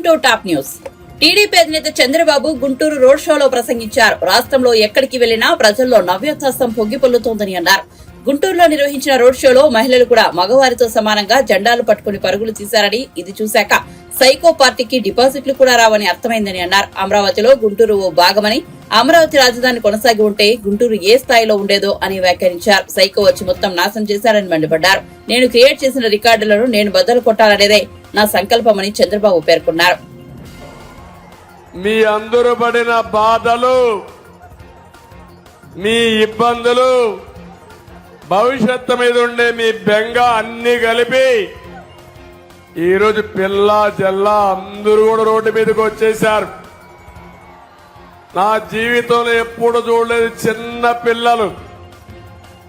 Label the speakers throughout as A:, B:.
A: Welcome to top news. TDP అధినేత Chandrababu Guntur road షోలో ప్రసంగించారు. రాష్ట్రంలో ఎక్కడికి వెళ్లినా ప్రజల్లో నవ్యోత్సాహం పొంగిపొల్లుతోందని అన్నారు. గుంటూరులో నిర్వహించిన రోడ్ షోలో మహిళలు కూడా మగవారితో సమానంగా జెండాలు పట్టుకుని పరుగులు తీశారని, ఇది చూశాక సైకో పార్టీకి డిపాజిట్లు కూడా రావని అర్థమైందని అన్నారు. అమరావతిలో గుంటూరు ఓ భాగమని, అమరావతి రాజధాని కొనసాగి ఉంటే గుంటూరు ఏ స్థాయిలో ఉండేదో అని వ్యాఖ్యానించారు. సైకో వచ్చి మొత్తం నాశనం చేశారని మండిపడ్డారు. నేను క్రియేట్ చేసిన రికార్డులను నేను బద్దలు కొట్టాలనేదే నా సంకల్పమని చంద్రబాబు పేర్కొన్నారు.
B: మీ అందరూ పడిన బాధలు, మీ ఇబ్బందులు, భవిష్యత్తు మీద ఉండే మీ బెంగ అన్ని కలిపి ఈరోజు పిల్ల జల్లా అందరూ కూడా రోడ్డు మీదకి వచ్చేశారు. నా జీవితంలో ఎప్పుడు చూడలేదు చిన్న పిల్లలు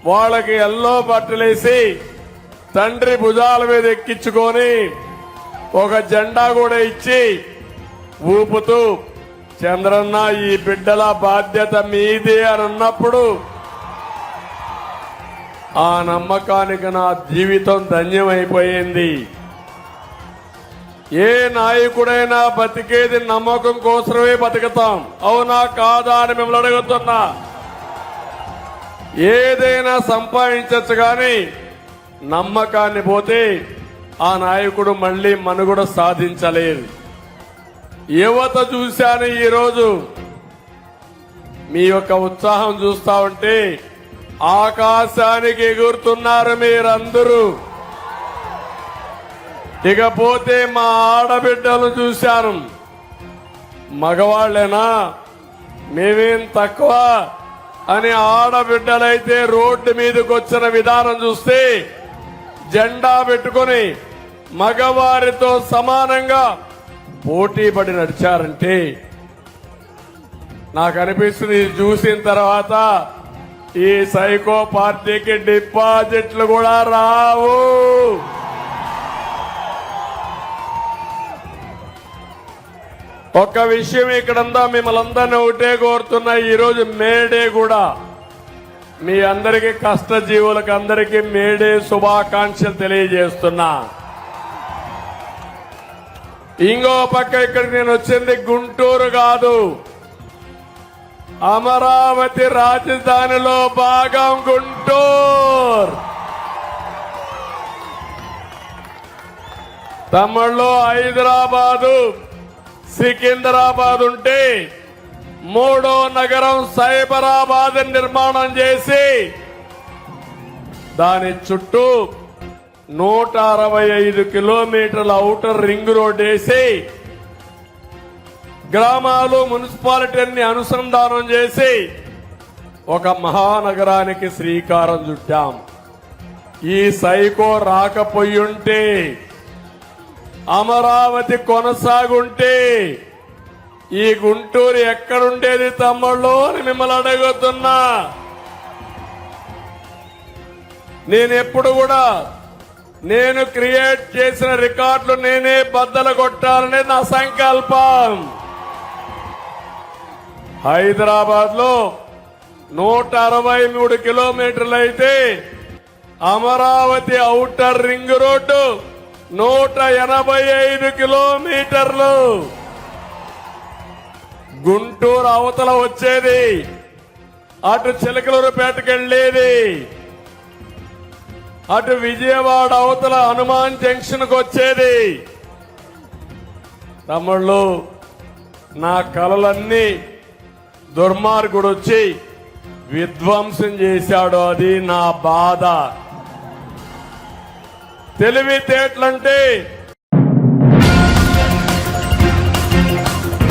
B: వాళ్ళకి ఎల్లో బట్టలేసి తండ్రి భుజాల మీద ఎక్కించుకొని ఒక జెండా కూడా ఇచ్చి ఊపుతూ, చంద్రన్న ఈ బిడ్డల బాధ్యత మీదే అని అన్నప్పుడు ఆ నమ్మకానికి నా జీవితం ధన్యమైపోయింది. ఏ నాయకుడైనా బతికేది నమ్మకం కోసమే బతుకుతాం, అవునా కాదా అని మిమ్మల్ని అడుగుతున్నా. ఏదైనా సంపాదించచ్చు కానీ నమ్మకాన్ని పోతే ఆ నాయకుడు మళ్లీ మనుగడ సాధించలేదు. యువత చూశాను ఈరోజు మీ యొక్క ఉత్సాహం చూస్తా ఉంటే ఆకాశానికి ఎగురుతున్నారు మీరందరూ. ఇకపోతే మా ఆడబిడ్డలు చూశాను, మగవాళ్లేనా మేమేం తక్కువ అని ఆడబిడ్డలైతే రోడ్డు మీదకి వచ్చిన విధానం చూస్తే జెండా పెట్టుకుని మగవారితో సమానంగా పోటీ పడి నడిచారంటే నాకు అనిపిస్తుంది, చూసిన తర్వాత ఈ సైకో పార్టీకి డిపాజిట్లు కూడా రావు. ఒక్క విషయం ఇక్కడంతా మిమ్మల్ని అందరినీ ఒకటే కోరుతున్నా, ఈరోజు మేడే కూడా మీ అందరికీ కష్టజీవులకు అందరికీ మేడే శుభాకాంక్షలు తెలియజేస్తున్నా. ఇంకో పక్క ఇక్కడికి నేను వచ్చింది గుంటూరు కాదు, అమరావతి రాజధానిలో భాగం గుంటూరు. తమిళలో హైదరాబాదు, సికింద్రాబాద్ ఉంటే మూడో నగరం సైబరాబాద్ నిర్మాణం చేసి దాని చుట్టూ 165 కిలోమీటర్ల ఔటర్ రింగ్ రోడ్ వేసి గ్రామాలు మున్సిపాలిటీని అనుసంధానం చేసి ఒక మహానగరానికి శ్రీకారం చుట్టాం. ఈ సైకో రాకపోయుంటే, అమరావతి కొనసాగుంటే ఈ గుంటూరు ఎక్కడుండేది తమ్ముళ్ళు అని మిమ్మల్ని అడుగుతున్నా. నేనెప్పుడు కూడా నేను క్రియేట్ చేసిన రికార్డులు నేనే బద్దలు కొట్టాలనే నా సంకల్పం. హైదరాబాద్ లో 163 కిలోమీటర్లు అయితే అమరావతి ఔటర్ రింగ్ రోడ్డు 185 కిలోమీటర్లు. గుంటూరు అవతల వచ్చేది, అటు చిలకలూరుపేటకు వెళ్లేది, అటు విజయవాడ అవతల హనుమాన్ జంక్షన్ కు వచ్చేది. తమ్ముళ్ళు, నా కలలన్నీ దుర్మార్గుడు వచ్చి విధ్వంసం చేశాడు, అది నా బాధ. తెలివితేటలంటే